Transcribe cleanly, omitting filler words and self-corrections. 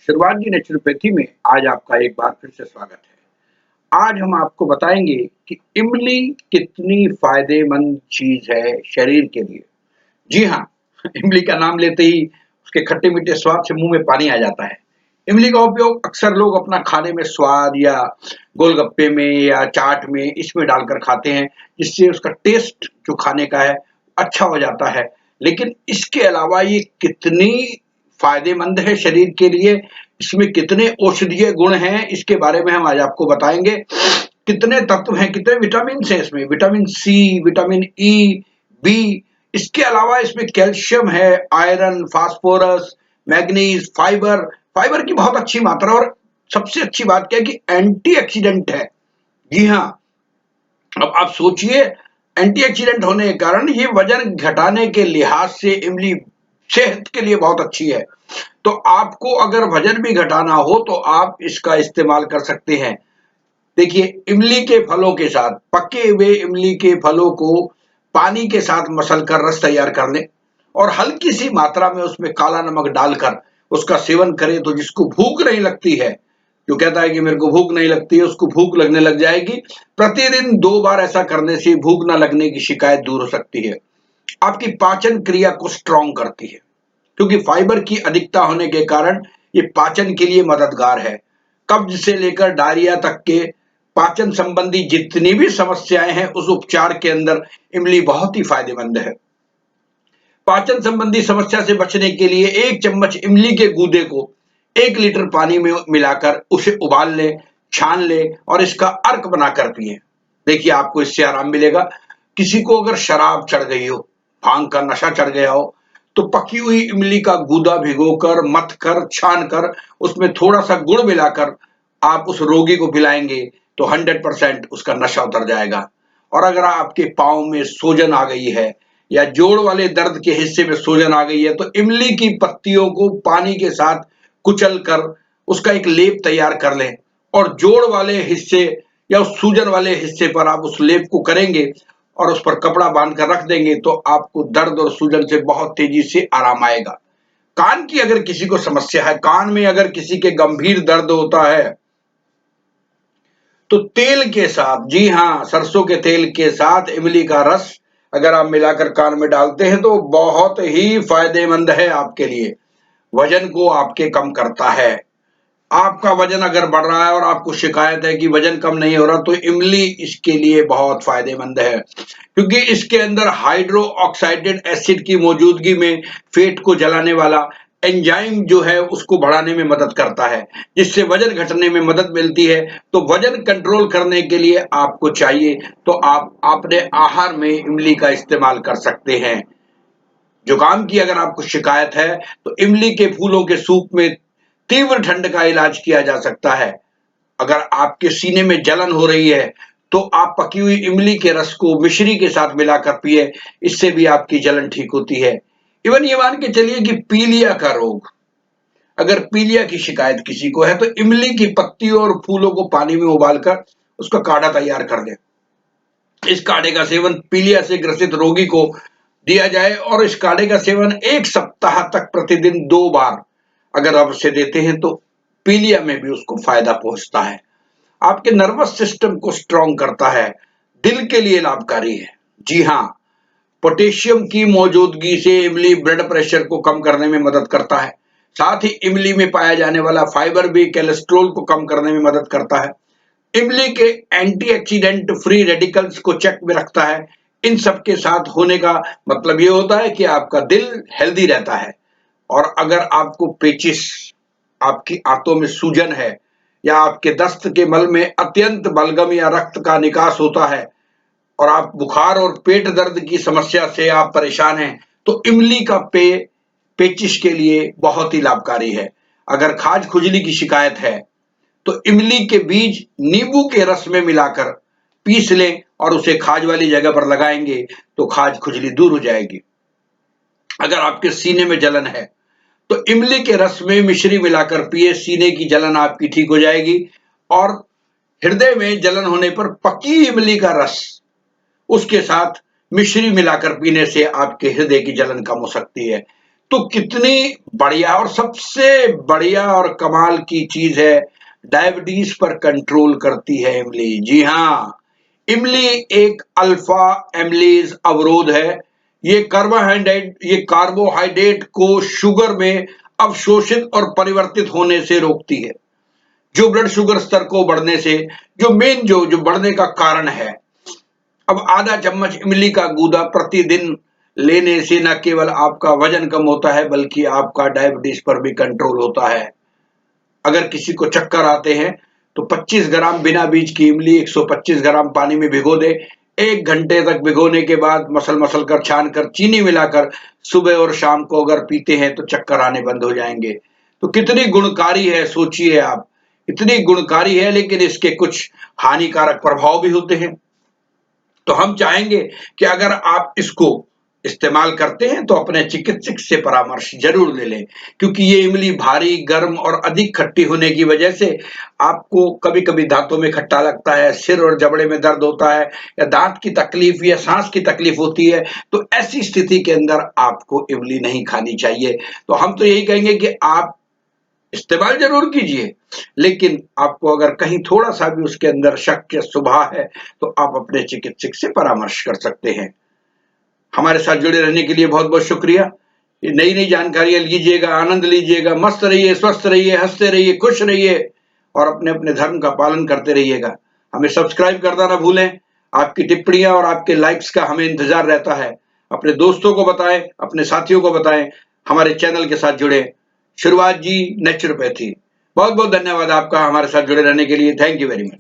शुरुआत जी नेचुरोपैथी में आज आपका एक बार फिर से स्वागत है। आज हम आपको बताएंगे कि इमली कितनी फायदेमंद चीज है शरीर के लिए। जी हाँ, इमली का नाम लेते ही उसके खट्टे मीठे स्वाद से मुंह में पानी आ जाता है। इमली का उपयोग अक्सर लोग अपना खाने में स्वाद या गोलगप्पे में या चाट में इसमें डालकर खाते हैं, जिससे उसका टेस्ट जो खाने का है अच्छा हो जाता है। लेकिन इसके अलावा ये कितनी फायदेमंद है शरीर के लिए, इसमें कितने औषधीय गुण हैं, इसके बारे में हम आज आपको बताएंगे। कितने तत्व हैं, कितने विटामिन हैं इसमें, vitamin C, vitamin E, B, इसके अलावा इसमें कैल्शियम है, iron, phosphorus, manganese, fibre. Fibre की बहुत अच्छी मात्रा, और सबसे अच्छी बात क्या है कि एंटीऑक्सीडेंट है। जी हाँ, अब आप सोचिए, एंटीऑक्सीडेंट होने के कारण ये वजन घटाने के लिहाज से इमली सेहत के लिए बहुत अच्छी है। तो आपको अगर वजन भी घटाना हो तो आप इसका इस्तेमाल कर सकते हैं। देखिए, इमली के फलों के साथ, पके हुए इमली के फलों को पानी के साथ मसल कर रस तैयार कर लें और हल्की सी मात्रा में उसमें काला नमक डालकर उसका सेवन करें तो जिसको भूख नहीं लगती है, जो कहता है कि मेरे को भूख नहीं लगती है, उसको भूख लगने लग जाएगी। प्रतिदिन 2 बार ऐसा करने से भूख न लगने की शिकायत दूर हो सकती है। आपकी पाचन क्रिया को स्ट्रांग करती है, क्योंकि फाइबर की अधिकता होने के कारण ये पाचन के लिए मददगार है। कब्ज से लेकर डायरिया तक के पाचन संबंधी जितनी भी समस्याएं हैं, उस उपचार के अंदर इमली बहुत ही फायदेमंद है। पाचन संबंधी समस्या से बचने के लिए 1 चम्मच इमली के गूदे को 1 लीटर पानी में मिलाकर उसे उबाल लें, छान लें और इसका अर्क बनाकर पिएं। देखिए, आपको इससे आराम मिलेगा। किसी को अगर शराब चढ़ गई हो, भांग का नशा चढ़ गया हो, तो पकी हुई इमली का गूदा भिगोकर, मथकर, छानकर उसमें थोड़ा-सा गुड़ मिलाकर आप उस रोगी को पिलाएंगे तो 100% उसका नशा उतर जाएगा। और अगर आपके पाँव में सूजन आ गई है या जोड़ वाले दर्द के हिस्से में सूजन आ गई है, तो इमली की पत्तियों को पानी के साथ कुचल कर उसका एक लेप तैयार कर लें और जोड़ वाले हिस्से या उस सूजन वाले हिस्से पर आप उस लेप को करेंगे और उस पर कपड़ा बांध कर रख देंगे तो आपको दर्द और सूजन से बहुत तेजी से आराम आएगा। कान की अगर किसी को समस्या है, कान में अगर किसी के गंभीर दर्द होता है, तो तेल के साथ, जी हाँ, सरसों के तेल के साथ इमली का रस अगर आप मिलाकर कान में डालते हैं तो बहुत ही फायदेमंद है आपके लिए। वजन को आपके कम करता है। आपका वजन अगर बढ़ रहा है और आपको शिकायत है कि वजन कम नहीं हो रहा, तो इमली इसके लिए बहुत फायदेमंद है, क्योंकि इसके अंदर हाइड्रो ऑक्साइडेड एसिड की मौजूदगी में फैट को जलाने वाला एंजाइम जो है उसको बढ़ाने में मदद करता है, जिससे वजन घटने में मदद मिलती है। तो वजन कंट्रोल करने के लिए आपको चाहिए तो आप अपने आहार में इमली का इस्तेमाल कर सकते हैं। जुकाम की अगर आपको शिकायत है तो इमली के फूलों के सूप में तीव्र ठंड का इलाज किया जा सकता है। अगर आपके सीने में जलन हो रही है तो आप पकी हुई इमली के रस को मिश्री के साथ मिलाकर पिए, इससे भी आपकी जलन ठीक होती है। इवन ये मान के चलिए कि पीलिया का रोग, अगर पीलिया की शिकायत किसी को है तो इमली की पत्तियों और फूलों को पानी में उबालकर उसका काढ़ा तैयार कर लें। इस काढ़े का सेवन पीलिया से ग्रसित रोगी को दिया जाए और इस काढ़े का सेवन 1 सप्ताह तक प्रतिदिन 2 बार अगर आप उसे देते हैं तो पीलिया में भी उसको फायदा पहुंचता है। आपके नर्वस सिस्टम को स्ट्रांग करता है, दिल के लिए लाभकारी है। जी हाँ, पोटेशियम की मौजूदगी से इमली ब्लड प्रेशर को कम करने में मदद करता है। साथ ही इमली में पाया जाने वाला फाइबर भी कोलेस्ट्रॉल को कम करने में मदद करता है। इमली के एंटीऑक्सीडेंट फ्री रेडिकल्स को चेक में रखता है। इन सब के साथ होने का मतलब ये होता है कि आपका दिल हेल्दी रहता है। और अगर आपको पेचिश, आपकी आंतों में सूजन है या आपके दस्त के मल में अत्यंत बलगम या रक्त का निकास होता है और आप बुखार और पेट दर्द की समस्या से आप परेशान हैं, तो इमली का पेय पेचिश के लिए बहुत ही लाभकारी है। अगर खाज खुजली की शिकायत है तो इमली के बीज नींबू के रस में मिलाकर पीस लें और उसे खाज वाली जगह पर लगाएंगे तो खाज खुजली दूर हो जाएगी। अगर आपके सीने में जलन है तो इमली के रस में मिश्री मिलाकर पिए, सीने की जलन आपकी ठीक हो जाएगी। और हृदय में जलन होने पर पकी इमली का रस उसके साथ मिश्री मिलाकर पीने से आपके हृदय की जलन कम हो सकती है। तो कितनी बढ़िया और सबसे बढ़िया और कमाल की चीज है, डायबिटीज पर कंट्रोल करती है इमली। जी हाँ, इमली एक अल्फा एमिलेज अवरोध है। ये कार्बोहाइड्रेट को शुगर में अवशोषित और परिवर्तित होने से रोकती है, जो ब्लड शुगर स्तर को बढ़ने से, जो मेन जो बढ़ने का कारण है। अब आधा चम्मच इमली का गूदा प्रतिदिन लेने से न केवल आपका वजन कम होता है, बल्कि आपका डायबिटीज पर भी कंट्रोल होता है। अगर किसी को चक्कर आते हैं तो 25 ग्राम बिना बीज की इमली 125 ग्राम पानी में भिगो दे। 1 घंटे तक भिगोने के बाद मसल कर छान कर चीनी मिलाकर सुबह और शाम को अगर पीते हैं तो चक्कर आने बंद हो जाएंगे। तो कितनी गुणकारी है, सोचिए आप, इतनी गुणकारी है, लेकिन इसके कुछ हानिकारक प्रभाव भी होते हैं। तो हम चाहेंगे कि अगर आप इसको इस्तेमाल करते हैं तो अपने चिकित्सक से परामर्श जरूर ले लें, क्योंकि ये इमली भारी, गर्म और अधिक खट्टी होने की वजह से आपको कभी-कभी दांतों में खट्टा लगता है, सिर और जबड़े में दर्द होता है, या दांत की तकलीफ या सांस की तकलीफ होती है, तो ऐसी स्थिति के अंदर आपको इमली नहीं खानी चाहिए। तो हम तो यही कहेंगे कि आप इस्तेमाल जरूर कीजिए, लेकिन आपको अगर कहीं थोड़ा-सा भी उसके अंदर शक या शुबहा है, तो आप अपने चिकित्सक से परामर्श कर सकते हैं। हमारे साथ जुड़े रहने के लिए बहुत-बहुत शुक्रिया। ये नई-नई जानकारियाँ लीजिएगा, आनंद लीजिएगा, मस्त रहिए, स्वस्थ रहिए, हँसते रहिए, खुश रहिए और अपने-अपने धर्म का पालन करते रहिएगा। हमें सब्सक्राइब करना ना भूलें। आपकी टिप्पणियाँ और आपके लाइक्स का हमें इंतज़ार रहता है। अपने दोस्तों को बताएँ, अपने साथियों को बताएँ, हमारे चैनल के साथ जुड़ें। शुरुआत जी नेचुरोपैथी। बहुत-बहुत धन्यवाद आपका हमारे साथ जुड़े रहने के लिए। Thank you very much.